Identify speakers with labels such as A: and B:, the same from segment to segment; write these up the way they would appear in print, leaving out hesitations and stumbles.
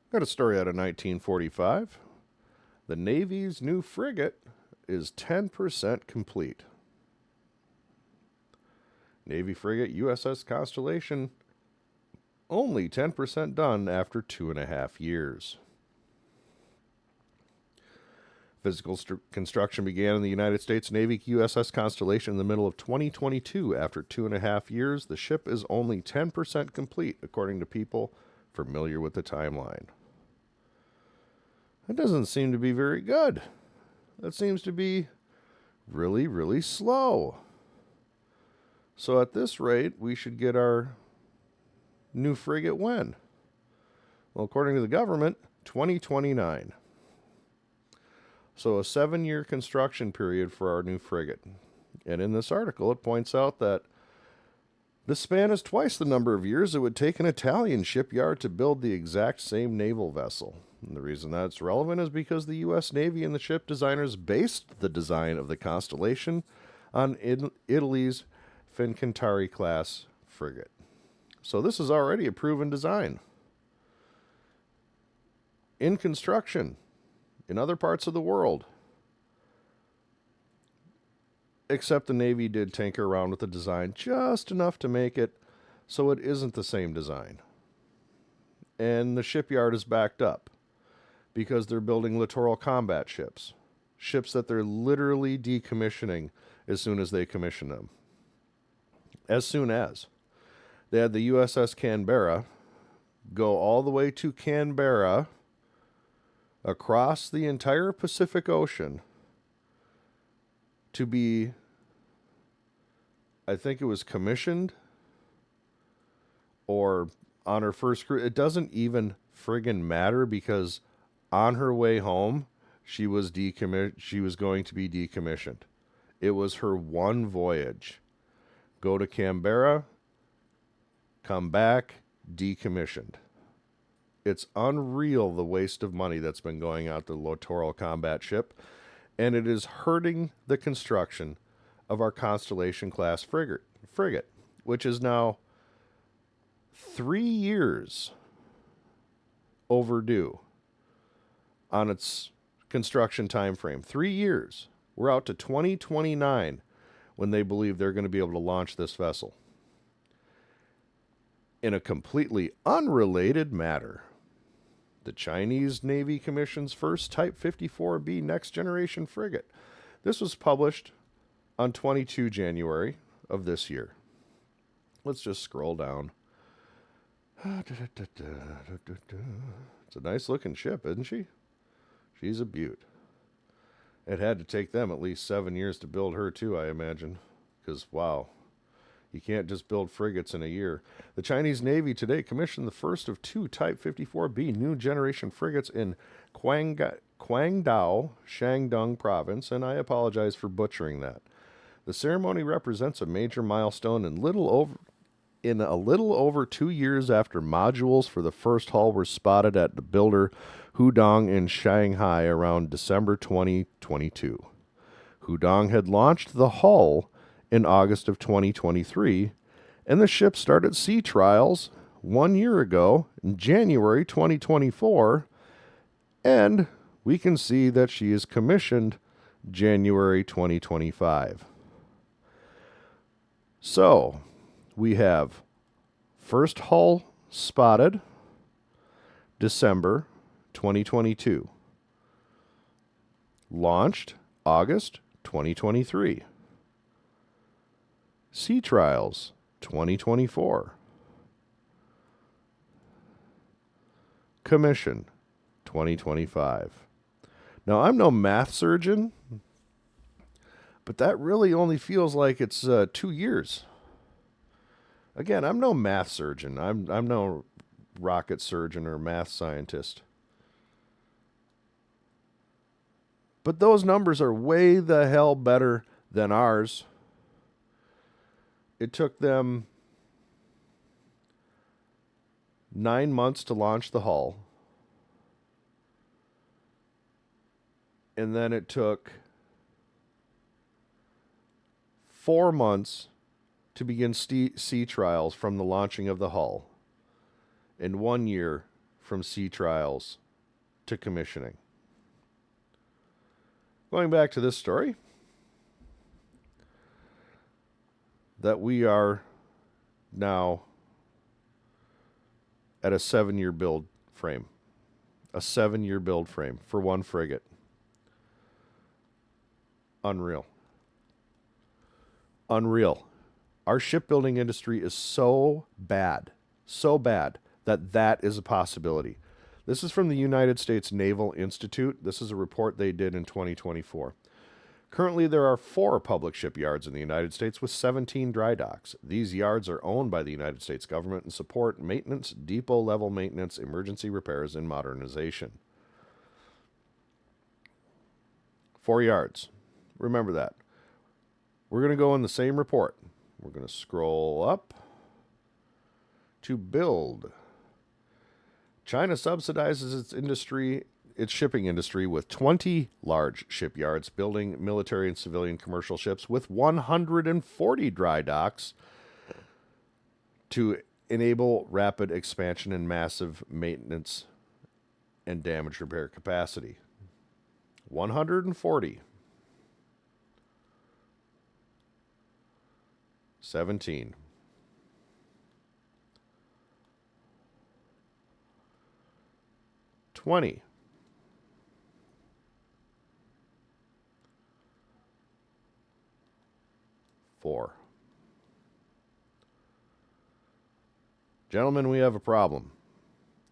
A: Got a story out of 1945. The Navy's new frigate is 10% complete. Navy frigate USS Constellation, only 10% done after 2.5 years. Physical construction began in the United States Navy USS Constellation in the middle of 2022. After 2.5 years, the ship is only 10% complete, according to people familiar with the timeline. That doesn't seem to be very good. That seems to be really, really slow. So at this rate, we should get our new frigate when? Well, according to the government, 2029. So a 7-year construction period for our new frigate. And in this article, it points out that this span is twice the number of years it would take an Italian shipyard to build the exact same naval vessel. And the reason that's relevant is because the U.S. Navy and the ship designers based the design of the Constellation on Italy's Fincantieri class frigate. So this is already a proven design. In construction, in other parts of the world. Except the Navy did tinker around with the design just enough to make it so it isn't the same design. And the shipyard is backed up because they're building littoral combat ships. Ships that they're literally decommissioning as soon as they commission them. As soon as. They had the USS Canberra go all the way to Canberra, across the entire Pacific Ocean, to be, I think it was commissioned or on her first cruise. It doesn't even friggin' matter because on her way home, she was going to be decommissioned. It was her one voyage. Go to Canberra, come back, decommissioned. It's unreal the waste of money that's been going out the littoral combat ship, and it is hurting the construction of our Constellation class frigate, which is now 3 years overdue on its construction time frame. 3 years. We're out to 2029 when they believe they're going to be able to launch this vessel. In a completely unrelated matter, the Chinese Navy commissions first Type 54B next generation frigate. This was published on 22 January of this year. Let's just scroll down. It's a nice looking ship, isn't she? She's a beaut. It had to take them at least 7 years to build her too, I imagine. Because, wow, you can't just build frigates in a year. The Chinese Navy today commissioned the first of 2 Type 54B new generation frigates in Guangdao, Shandong province, and I apologize for butchering that. The ceremony represents a major milestone in a little over 2 years after modules for the first hull were spotted at the builder Hudong in Shanghai around December 2022. Hudong had launched the hull in August of 2023, and the ship started sea trials 1 year ago, in January 2024, and we can see that she is commissioned January 2025. So, we have first hull spotted December 2022. Launched August 2023. Sea trials 2024. Commission 2025. Now, I'm no math surgeon, but that really only feels like it's 2 years. Again, I'm no math surgeon. I'm no rocket surgeon or math scientist. But those numbers are way the hell better than ours. It took them 9 months to launch the hull. And then it took 4 months to begin sea trials from the launching of the hull. And 1 year from sea trials to commissioning. Going back to this story, that we are now at a 7-year build frame. A 7-year build frame for one frigate. Unreal. Unreal. Our shipbuilding industry is so bad that that is a possibility. This is from the United States Naval Institute. This is a report they did in 2024. Currently, there are 4 public shipyards in the United States with 17 dry docks. These yards are owned by the United States government and support maintenance, depot-level maintenance, emergency repairs, and modernization. 4 yards. Remember that. We're going to go in the same report. We're going to scroll up to build. China subsidizes its shipping industry with 20 large shipyards building military and civilian commercial ships with 140 dry docks to enable rapid expansion and massive maintenance and damage repair capacity. 140. 17. 20. 4. Gentlemen, we have a problem.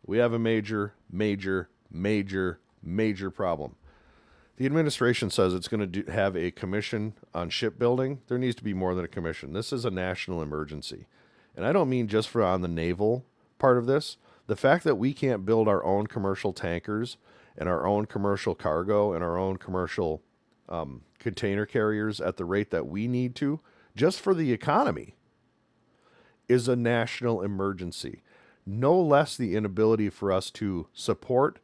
A: We have a major problem. The administration says it's going to have a commission on shipbuilding. There needs to be more than a commission. This is a national emergency. And I don't mean just for on the naval part of this. The fact that we can't build our own commercial tankers and our own commercial cargo and our own commercial container carriers at the rate that we need to, just for the economy, is a national emergency. No less the inability for us to support,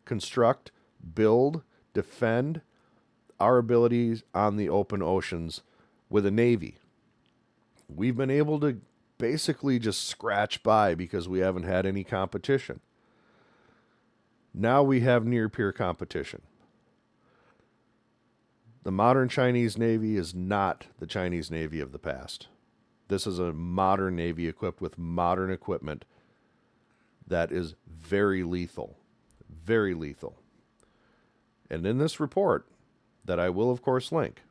A: construct, build, defend our abilities on the open oceans with a Navy. We've been able to basically just scratch by because we haven't had any competition. Now we have near-peer competition. The modern Chinese Navy is not the Chinese Navy of the past. This is a modern Navy equipped with modern equipment that is very lethal. Very lethal. And in this report, that I will of course link,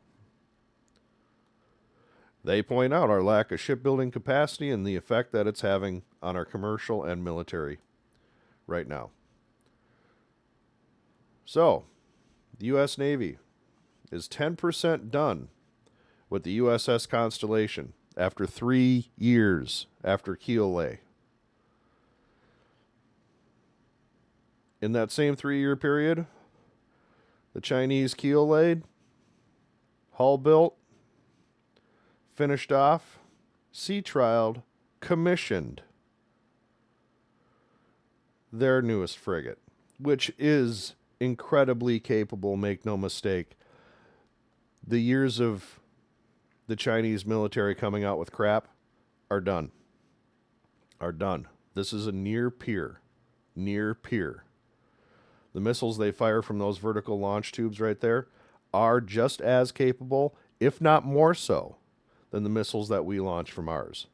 A: they point out our lack of shipbuilding capacity and the effect that it's having on our commercial and military right now. So, the U.S. Navy is 10% done with the USS Constellation after 3 years after keel lay. In that same 3-year period, the Chinese keel laid, hull built, finished off, sea trialed, commissioned their newest frigate, which is incredibly capable, make no mistake. The years of the Chinese military coming out with crap are done. Are done. This is a near peer. Near peer. The missiles they fire from those vertical launch tubes right there are just as capable, if not more so, than the missiles that we launch from ours.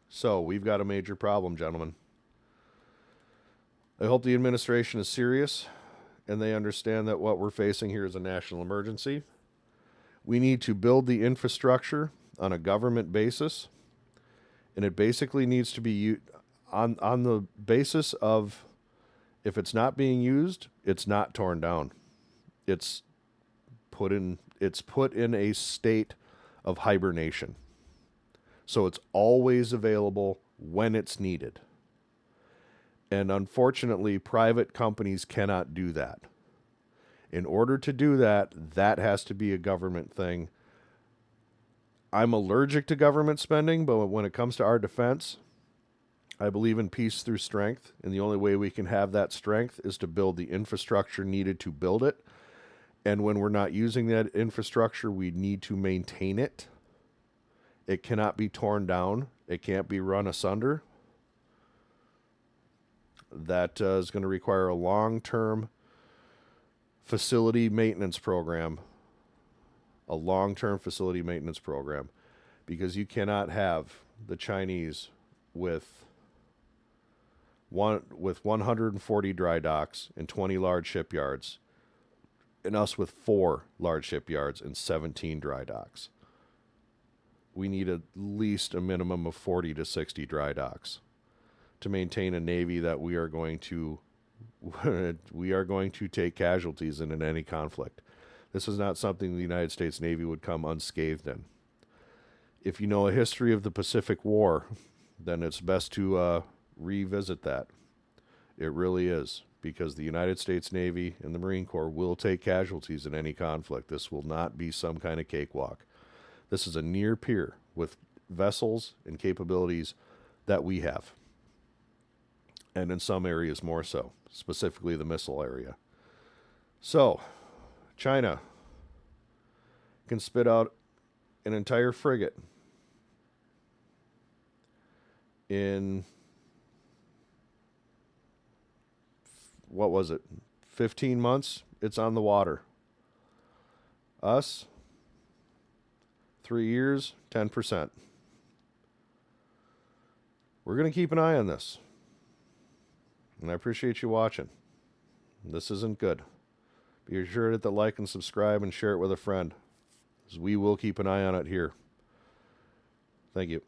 A: So, we've got a major problem, gentlemen. I hope the administration is serious and they understand that what we're facing here is a national emergency. We need to build the infrastructure on a government basis, and it basically needs to be on the basis of, if it's not being used, it's not torn down. It's put in a state of hibernation. So it's always available when it's needed. And unfortunately, private companies cannot do that. In order to do that, that has to be a government thing. I'm allergic to government spending, but when it comes to our defense, I believe in peace through strength, and the only way we can have that strength is to build the infrastructure needed to build it. And when we're not using that infrastructure, we need to maintain it. It cannot be torn down. It can't be run asunder. that is going to require a long-term facility maintenance program. A long-term facility maintenance program. Because you cannot have the Chinese with 140 dry docks and 20 large shipyards, and us with 4 large shipyards and 17 dry docks. We need at least a minimum of 40 to 60 dry docks to maintain a navy that we are going to take casualties in any conflict. This is not something the United States Navy would come unscathed in. If you know a history of the Pacific War, then it's best to revisit that. It really is, because the United States Navy and the Marine Corps will take casualties in any conflict. This will not be some kind of cakewalk. This is a near peer with vessels and capabilities that we have, and in some areas more so, specifically the missile area. So, China can spit out an entire frigate in, what was it, 15 months? It's on the water. Us, 3 years, 10%. We're going to keep an eye on this. And I appreciate you watching. This isn't good. Be sure to hit the like and subscribe and share it with a friend, as we will keep an eye on it here. Thank you.